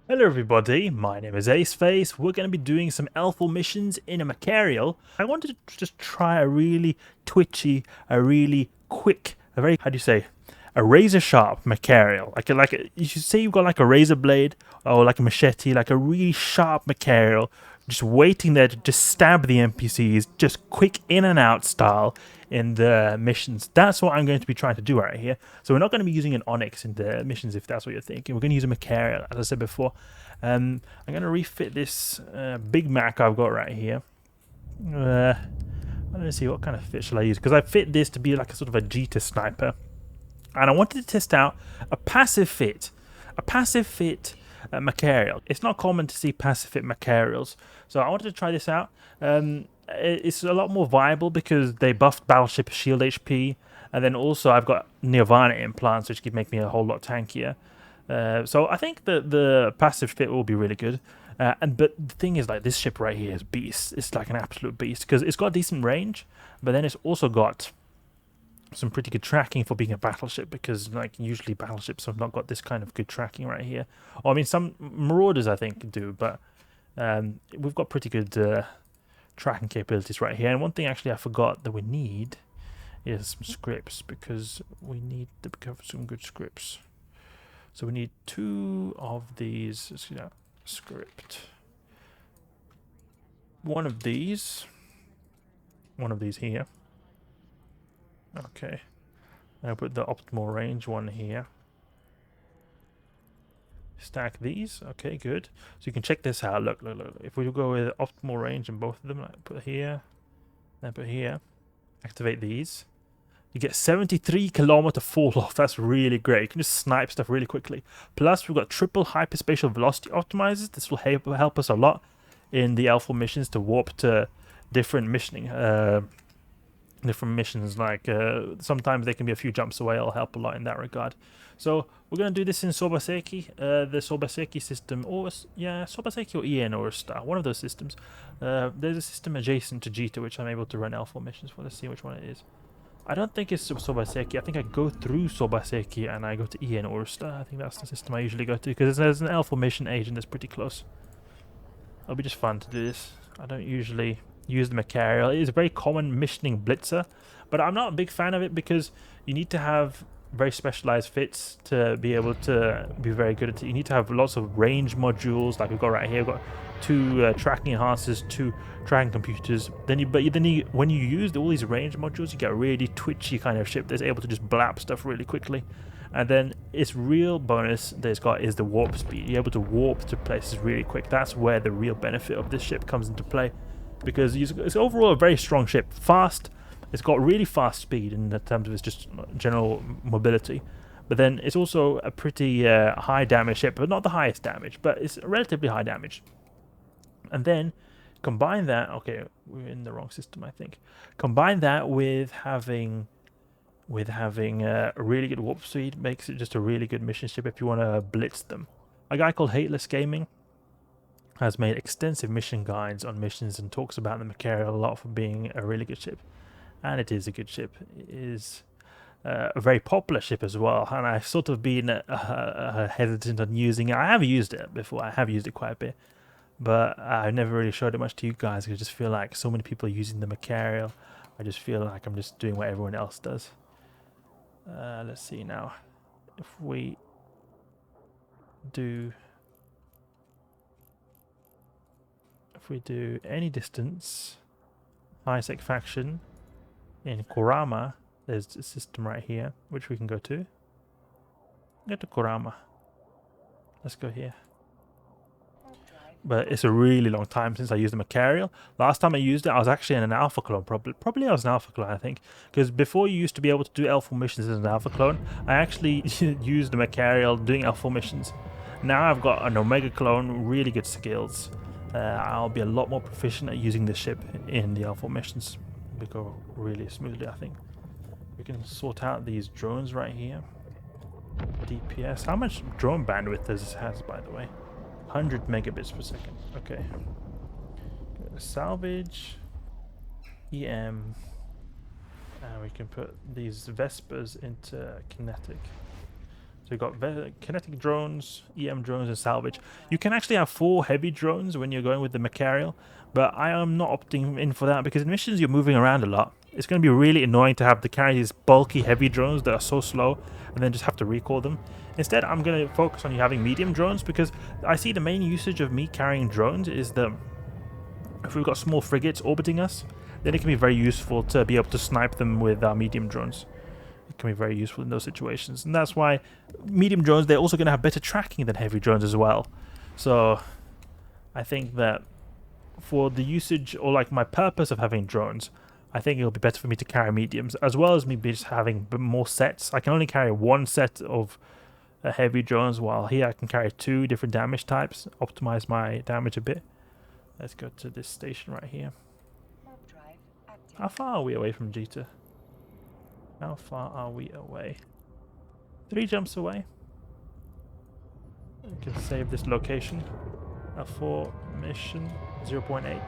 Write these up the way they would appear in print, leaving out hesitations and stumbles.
Hello everybody, my name is Aceface. We're going to be doing some elful missions in a Machariel. I wanted to just try a really twitchy, a really quick, a very, how do you say, a razor sharp Machariel. You should say you've got like a razor blade or like a machete, like a really sharp Machariel, just waiting there to just stab the NPCs, just quick in and out style in the missions. That's what I'm going to be trying to do right here. So we're not going to be using an Onyx in the missions if that's what you're thinking. We're going to use a Machariel, as I said before. I'm going to refit this Big Mac I've got right here. Let me see, what kind of fit shall I use? Because I fit this to be like a sort of a Jeter sniper. And I wanted to test out a passive fit. Machariel. It's not common to see passive fit Machariels, so I wanted to try this out. It's a lot more viable because they buffed Battleship shield HP, and then also I've got Nirvana implants, which could make me a whole lot tankier. So I think that the passive fit will be really good. But the thing is, like, this ship right here is beast. It's like an absolute beast because it's got decent range, but then it's also got some pretty good tracking for being a battleship, because like usually battleships have not got this kind of good tracking right here. Or I mean, some Marauders I think do, but we've got pretty good tracking capabilities right here. And one thing actually I forgot that we need is some scripts, because we need to cover some good scripts. So we need 2 of these. Let's see that script. One of these here. Okay, I'll put the optimal range one here. Stack these. Okay, good. So you can check this out. Look. If we go with optimal range in both of them, like put here, then put here, activate these, you get 73 kilometer fall off. That's really great. You can just snipe stuff really quickly. Plus, we've got triple hyperspatial velocity optimizers. This will help us a lot in the alpha missions to warp to different missioning. Different missions, like sometimes they can be a few jumps away. It'll help a lot in that regard. So we're going to do this in Sobaseki, the Sobaseki system, or Sobaseki or EN or Star, one of those systems. There's a system adjacent to Jita which I'm able to run alpha missions for. Let's see which one it is. I don't think it's Sobaseki. I think I go through Sobaseki and I go to EN or Star. I think that's the system I usually go to, because there's an alpha mission agent that's pretty close. It'll be just fun to do this. I don't usually use the Machariel. It is a very common missioning blitzer, but I'm not a big fan of it because you need to have very specialized fits to be able to be very good at it. You need to have lots of range modules, like we've got right here. We've got 2 tracking enhancers, 2 tracking computers. When you use all these range modules, you get a really twitchy kind of ship that's able to just blap stuff really quickly. And then its real bonus that it's got is the warp speed. You're able to warp to places really quick. That's where the real benefit of this ship comes into play, because it's overall a very strong ship. Fast, it's got really fast speed in terms of its just general mobility, but then it's also a pretty high damage ship, but not the highest damage, but it's relatively high damage. And then combine that, okay, we're in the wrong system I think, combine that with having a really good warp speed, makes it just a really good mission ship if you want to blitz them. A guy called Hateless Gaming has made extensive mission guides on missions and talks about the Machariel a lot for being a really good ship. And it is a good ship. It is a very popular ship as well, and I've sort of been hesitant on using it. I have used it before. I have used it quite a bit, but I've never really showed it much to you guys. I just feel like so many people are using the Machariel. I just feel like I'm just doing what everyone else does. Let's see now. If we do any distance, high-sec faction in Kurama, there's a system right here which we can go to. Get to Kurama. Let's go here. But it's a really long time since I used the Machariel. Last time I used it, I was actually in an alpha clone. Probably I was an alpha clone, I think. Because before, you used to be able to do alpha missions as an alpha clone. I actually used the Machariel doing alpha missions. Now I've got an omega clone, really good skills. I'll be a lot more proficient at using this ship in the alpha missions. We go really smoothly, I think. We can sort out these drones right here. DPS. How much drone bandwidth does this have, by the way? 100 megabits per second. Okay. Salvage. EM. And we can put these Vespas into kinetic. So you've got kinetic drones, EM drones, and salvage. You can actually have 4 heavy drones when you're going with the Machariel, but I am not opting in for that because in missions you're moving around a lot. It's going to be really annoying to have to carry these bulky heavy drones that are so slow and then just have to recall them. Instead, I'm going to focus on you having medium drones because I see the main usage of me carrying drones is the if we've got small frigates orbiting us, then it can be very useful to be able to snipe them with our medium drones. It can be very useful in those situations, and that's why medium drones, they're also going to have better tracking than heavy drones as well. So I think that for the usage or like my purpose of having drones, I think it'll be better for me to carry mediums as well as me just having more sets. I can only carry 1 set of heavy drones, while here I can carry 2 different damage types, optimize my damage a bit. Let's go to this station right here. How far are we away from Jita? How far are we away? 3 jumps away. We can save this location. A 4 mission 0.8.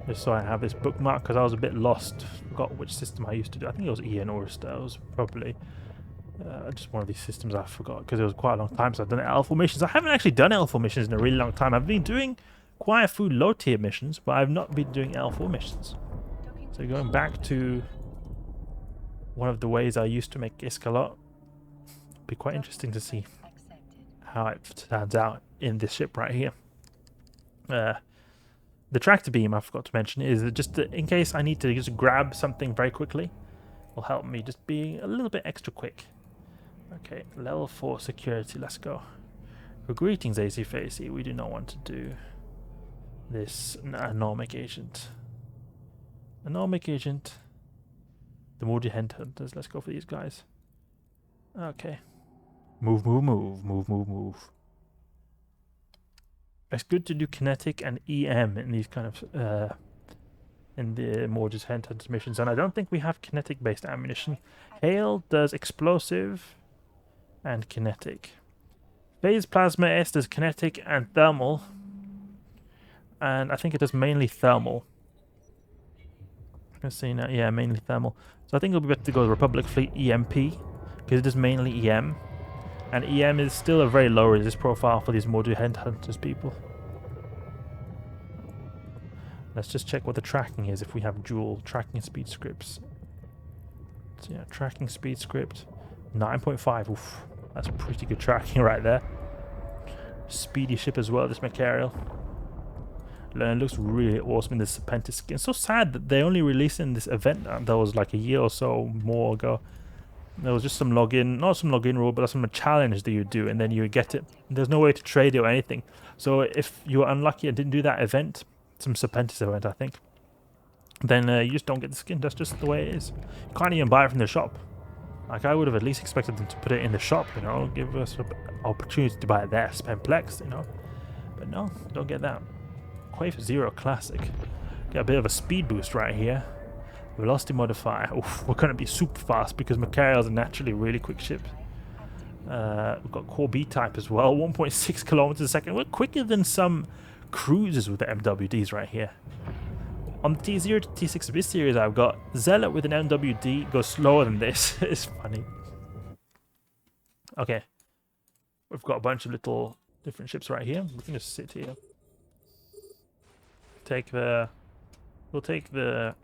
Just so I have this bookmark because I was a bit lost. Forgot which system I used to do. I think it was Ian Orster. It was probably just one of these systems I forgot because it was quite a long time since I've done L4 missions. I haven't actually done L4 missions in a really long time. I've been doing quite a few low tier missions, but I've not been doing L4 missions. So going back to one of the ways I used to make ISK a lot, it'll be quite interesting to see how it turns out in this ship right here. The tractor beam I forgot to mention is just in case I need to just grab something very quickly, will help me just be a little bit extra quick. Okay, level 4 security, let's go. For greetings, AC Facey, we do not want to do this anomic agent. Anomic agent. The Moody Headhunters, let's go for these guys. Okay. Move, move, move, move, move, move. It's good to do kinetic and EM in these kind of in the Morge's Headhunters missions, and I don't think we have kinetic based ammunition. Hail does explosive and kinetic. Phase Plasma S does kinetic and thermal, and I think it does mainly thermal. Let's see now, yeah, mainly thermal. So I think it'll be better to go with Republic Fleet EMP because it does mainly EM. And EM is still a very low resist profile for these Mordu Headhunters people. Let's just check what the tracking is if we have dual tracking speed scripts. So yeah, tracking speed script 9.5. Oof, that's pretty good tracking right there. Speedy ship as well, this Machariel. It looks really awesome in this Serpentis skin. So sad that they only released in this event that was like a year or so more ago. There was just some login, not some login rule, but some challenge that you do, and then you would get it. There's no way to trade it or anything. So if you were unlucky and didn't do that event, some Serpentis event, I think, then you just don't get the skin. That's just the way it is. You can't even buy it from the shop. Like, I would have at least expected them to put it in the shop, you know, give us an opportunity to buy it there, spend Plex, you know. But no, don't get that. Quave 0 Classic. Get a bit of a speed boost right here. Velocity modifier. Oof, we're going to be super fast because Machariel is a naturally really quick ship. We've got core B type as well. 1.6 kilometers a second. We're quicker than some cruisers with the MWDs right here. On the T0 to T6 of this series, I've got Zealot with an MWD goes slower than this. It's funny. Okay. We've got a bunch of little different ships right here. We can just sit here. We'll take the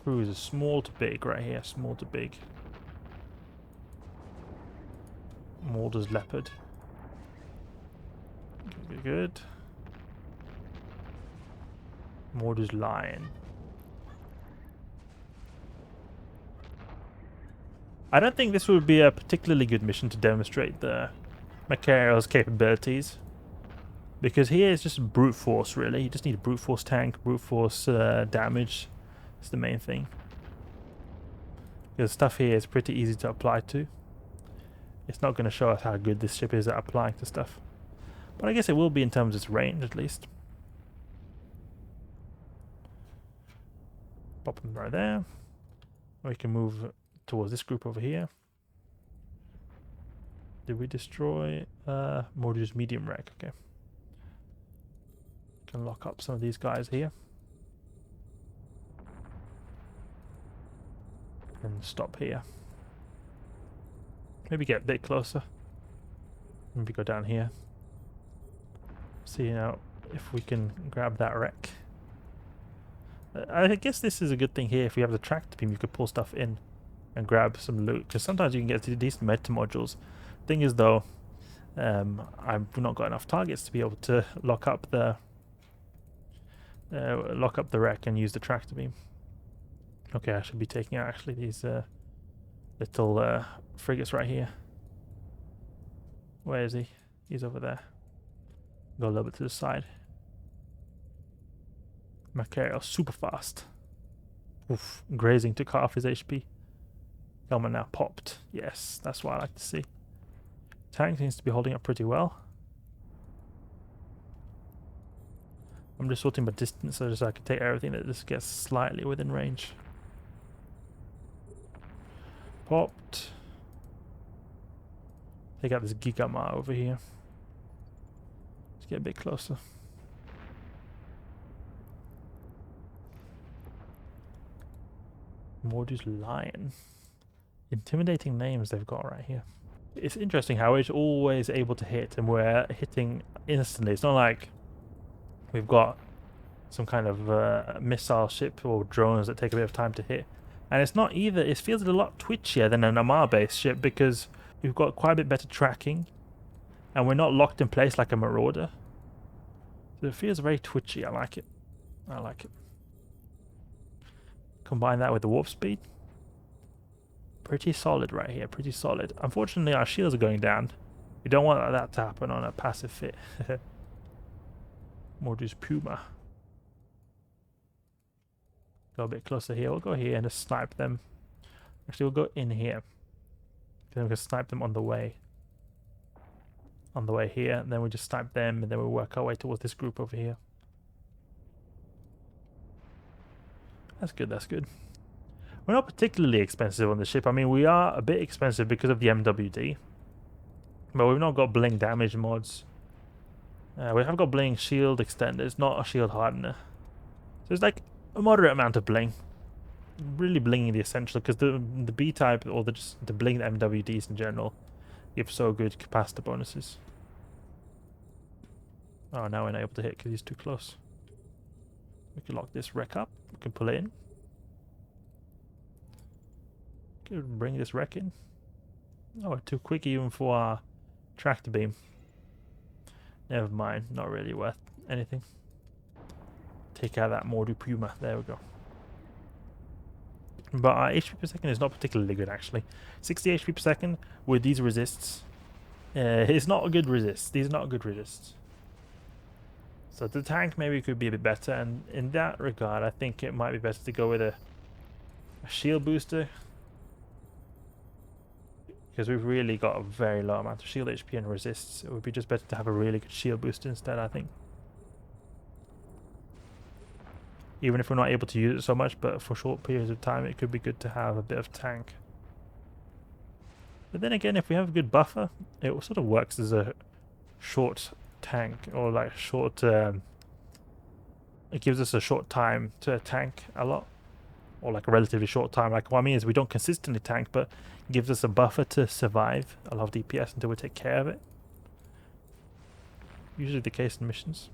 cruiser, small to big right here, small to big. Morder's Leopard. Good. Morder's Lion. I don't think this would be a particularly good mission to demonstrate the Machariel's capabilities. Because here it's just brute force, really. You just need a brute force tank, brute force damage. It's the main thing. The stuff here is pretty easy to apply to. It's not going to show us how good this ship is at applying to stuff. But I guess it will be in terms of its range, at least. Pop them right there. We can move towards this group over here. Did we destroy Mordu's medium wreck? Okay. Can lock up some of these guys here. And stop here. Maybe get a bit closer. Maybe go down here. See now if we can grab that wreck. I guess this is a good thing here. If we have the tractor beam, you could pull stuff in and grab some loot. Because sometimes you can get decent meta modules. Thing is though, I've not got enough targets to be able to lock up the wreck and use the tractor beam. Okay, I should be taking out actually these little frigates right here. Where is he? He's over there. Go a little bit to the side. Machariel, super fast. Oof, grazing took half his HP. Helmet now popped. Yes, that's what I like to see. Tank seems to be holding up pretty well. I'm just sorting by distance so I can take everything that just gets slightly within range. Popped. Take out this Gigamar over here. Let's get a bit closer. Mordus Lion. Intimidating names they've got right here. It's interesting how it's always able to hit and we're hitting instantly. It's not like we've got some kind of missile ship or drones that take a bit of time to hit. And it's not either, it feels a lot twitchier than an Amar based ship because we've got quite a bit better tracking and we're not locked in place like a Marauder. So it feels very twitchy. I like it. I like it. Combine that with the warp speed. Pretty solid right here, pretty solid. Unfortunately, our shields are going down. We don't want that to happen on a passive fit. Mordus Puma. Go a bit closer here. We'll go here and just snipe them. Actually, we'll go in here. Then we can snipe them on the way. On the way here. And then we just snipe them and then we'll work our way towards this group over here. That's good, that's good. We're not particularly expensive on the ship. I mean, we are a bit expensive because of the MWD. But we've not got bling damage mods. We have got bling shield extenders, not a shield hardener. So it's like a moderate amount of bling. Really blinging the essential, because the B-type, or the bling MWDs in general, give so good capacitor bonuses. Oh, now we're not able to hit because he's too close. We can lock this wreck up. We can pull it in. Could bring this wreck in. Oh, we're too quick even for our tractor beam. Never mind, not really worth anything. Take out that Mordu Puma. There we go. But our HP per second is not particularly good actually. 60 HP per second with these resists. It's not a good resist. These are not good resists. So the tank maybe could be a bit better, and in that regard I think it might be better to go with a shield booster. Because we've really got a very low amount of shield HP and resists. It would be just better to have a really good shield booster instead, I think. Even if we're not able to use it so much, but for short periods of time it could be good to have a bit of tank. But then again, if we have a good buffer, it sort of works as a short tank, or like short... it gives us a short time to tank a lot. Or like a relatively short time. Like what I mean is we don't consistently tank, but it gives us a buffer to survive a lot of DPS until we take care of it. Usually the case in missions.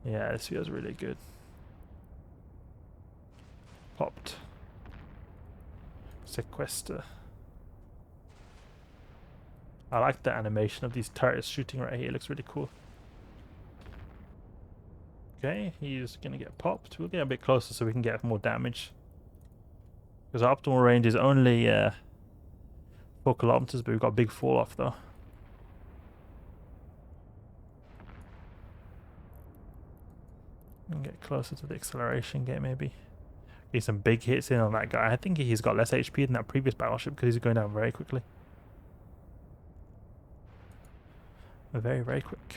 Yeah, this feels really good. Popped. Sequester. I like the animation of these turrets shooting right here. It looks really cool. Okay, he's going to get popped. We'll get a bit closer so we can get more damage. Because our optimal range is only 4 kilometers, but we've got a big fall off though. And get closer to the acceleration gate maybe. Get some big hits in on that guy. I think he's got less HP than that previous battleship because he's going down very quickly. Very, very quick.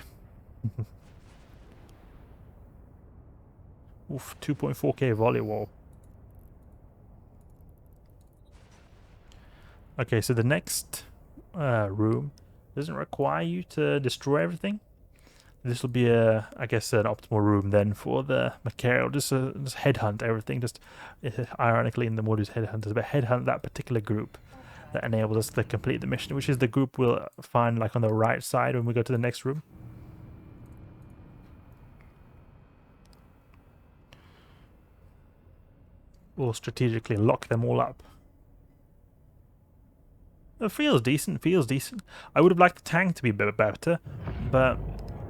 Oof, 2.4k volley wall. Okay, so the next room doesn't require you to destroy everything. This will be a, I guess, an optimal room then for the Machariel. Just headhunt everything. Just ironically in the modus headhunters, but headhunt that particular group that enables us to complete the mission, which is the group we'll find like on the right side when we go to the next room. We'll strategically lock them all up. It feels decent, feels decent. I would have liked the tank to be better, but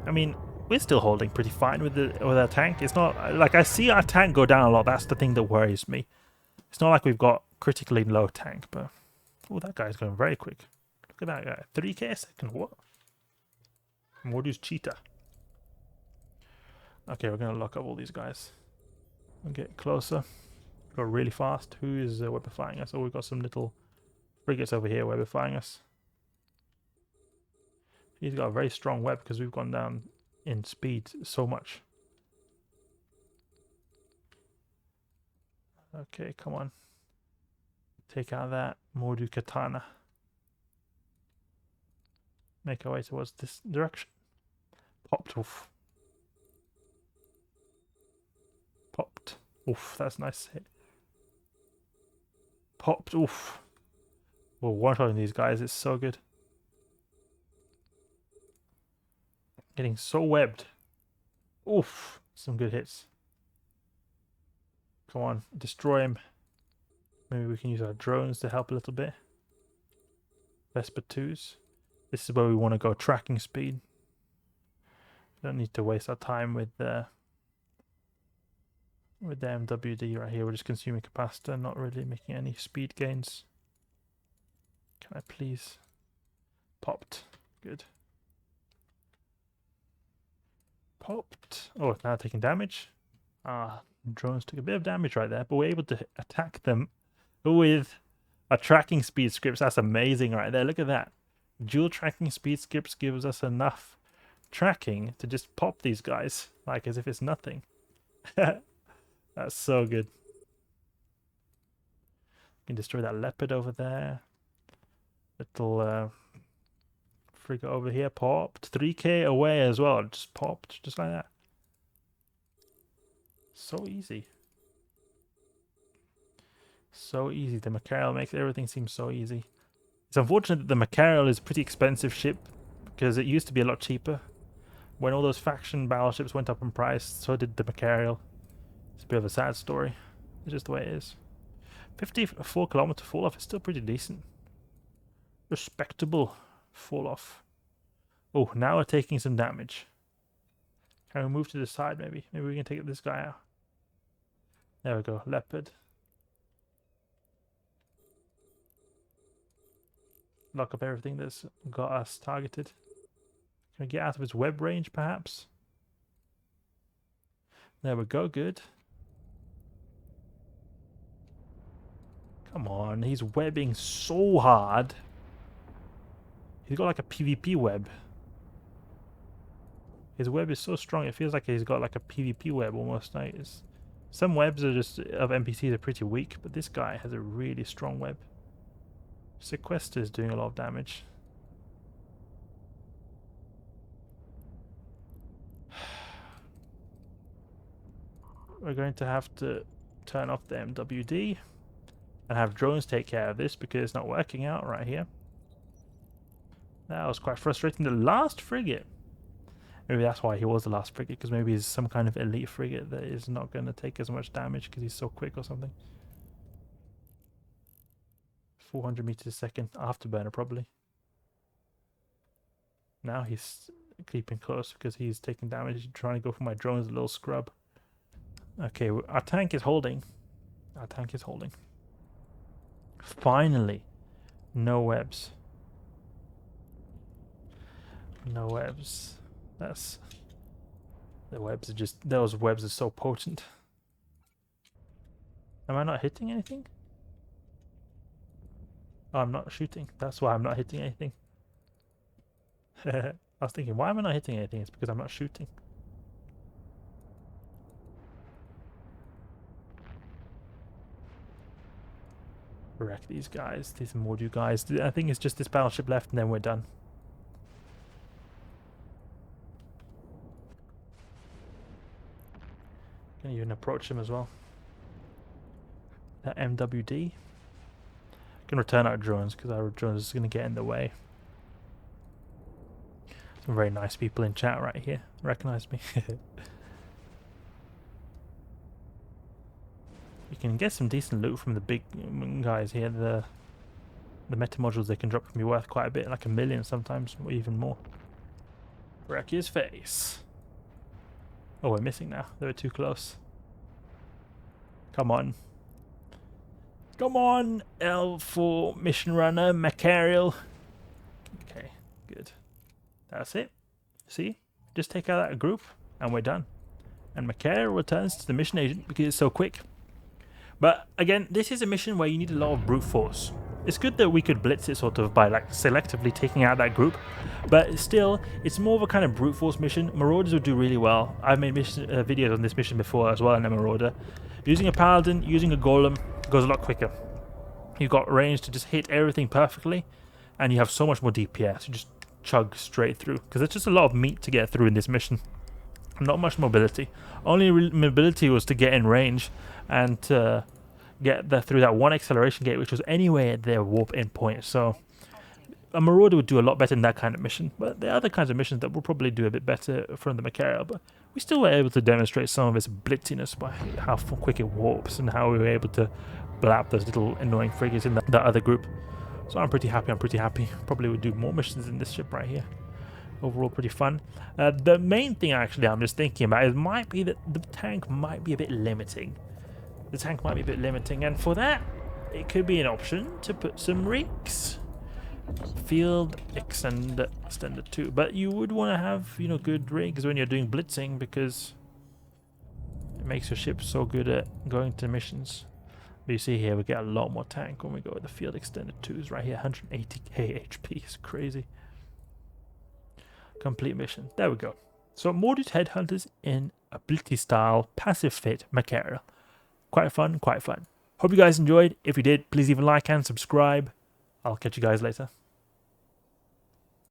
I mean, we're still holding pretty fine with our tank. It's not like I see our tank go down a lot. That's the thing that worries me. It's not like we've got critically low tank, but oh, that guy's going very quick. Look at that guy, 3k a second. What? Modus cheetah. Okay, we're gonna lock up all these guys and get closer. Go really fast. Who is weapifying us? Oh, we've got some little frigates over here weapifying us. He's got a very strong web because we've gone down in speed so much. Okay, come on. Take out that Mordu Katana. Make our way towards this direction. Popped. Oof. Popped. Oof, that's a nice hit. Popped. Oof. We're one-shotting these guys. It's so good. Getting so webbed. Oof. Some good hits. Come on. Destroy him. Maybe we can use our drones to help a little bit. Vespa IIs. This is where we want to go tracking speed. Don't need to waste our time with the MWD right here. We're just consuming capacitor, not really making any speed gains. Can I please? Popped. Good. Popped. Oh, now taking damage. Ah, drones took a bit of damage right there, but we're able to attack them with a tracking speed scripts. That's amazing right there. Look at that. Dual tracking speed scripts gives us enough tracking to just pop these guys like as if it's nothing. That's so good. You can destroy that leopard over there. Little frigate over here popped. 3k away as well. Just popped just like that. So easy. So easy. The Machariel makes everything seem so easy. It's unfortunate that the Machariel is a pretty expensive ship because it used to be a lot cheaper. When all those faction battleships went up in price, so did the Machariel. It's a bit of a sad story. It's just the way it is. 54 kilometer fall off is still pretty decent. Respectable fall off. Oh, now we're taking some damage. Can we move to the side maybe? Maybe we can take this guy out. There we go. Leopard. Lock up everything that's got us targeted. Can we get out of his web range perhaps? There we go. Good. Come on. He's webbing so hard. He's got like a PvP web. His web is so strong, it feels like he's got like a PvP web almost. Like some webs are just of NPCs are pretty weak, but this guy has a really strong web. Sequester is doing a lot of damage. We're going to have to turn off the MWD and have drones take care of this because it's not working out right here. That was quite frustrating. The last frigate. Maybe that's why he was the last frigate, because maybe he's some kind of elite frigate that is not going to take as much damage because he's so quick or something. 400 meters a second afterburner probably. Now he's keeping close because he's taking damage. He's trying to go for my drones, a little scrub. Okay, our tank is holding. Our tank is holding. Finally, no webs. No webs. That's the webs are just, those webs are so potent. Am I not hitting anything? Oh, I'm not shooting. That's why I'm not hitting anything. I was thinking, why am I not hitting anything? It's because I'm not shooting. Wreck these guys, these Mordu guys. I think it's just this battleship left and then we're done. can approach him as well. That MWD. Can return our drones because our drones is going to get in the way. Some very nice people in chat right here. Recognize me. You can get some decent loot from the big guys here. The meta modules they can drop can be worth quite a bit, like 1 million sometimes, or even more. Wreck his face. Oh, we're missing now. They were too close. Come on. Come on, L4 mission runner, Machariel. Okay, good. That's it. See? Just take out that group, and we're done. And Machariel returns to the mission agent because it's so quick. But again, this is a mission where you need a lot of brute force. It's good that we could blitz it sort of by like selectively taking out that group, but still, it's more of a kind of brute force mission. Marauders would do really well. I've made videos on this mission before as well in a Marauder. Using a Paladin, using a Golem goes a lot quicker. You've got range to just hit everything perfectly, and you have so much more DPS. You just chug straight through, because there's just a lot of meat to get through in this mission. Not much mobility. Only mobility was to get in range and to get through that one acceleration gate, which was anywhere at their warp end point. So a Marauder would do a lot better in that kind of mission. But there are other kinds of missions that will probably do a bit better from the Machariel. But we still were able to demonstrate some of its blitziness by how quick it warps and how we were able to blap those little annoying frigates in that other group. So I'm pretty happy. Probably would do more missions in this ship right here. Overall, pretty fun. The main thing actually I'm just thinking about is might be that the tank might be a bit limiting. And for that, it could be an option to put some rigs. Field Extender 2. But you would want to have, you know, good rigs when you're doing blitzing, because it makes your ship so good at going to missions. But you see here, we get a lot more tank when we go with the Field Extender 2s right here. 180k HP is crazy. Complete mission. There we go. So Mordu's Headhunters in ability style, passive fit Machariel. Quite fun. Hope you guys enjoyed. If you did, please leave a like and subscribe. I'll catch you guys later.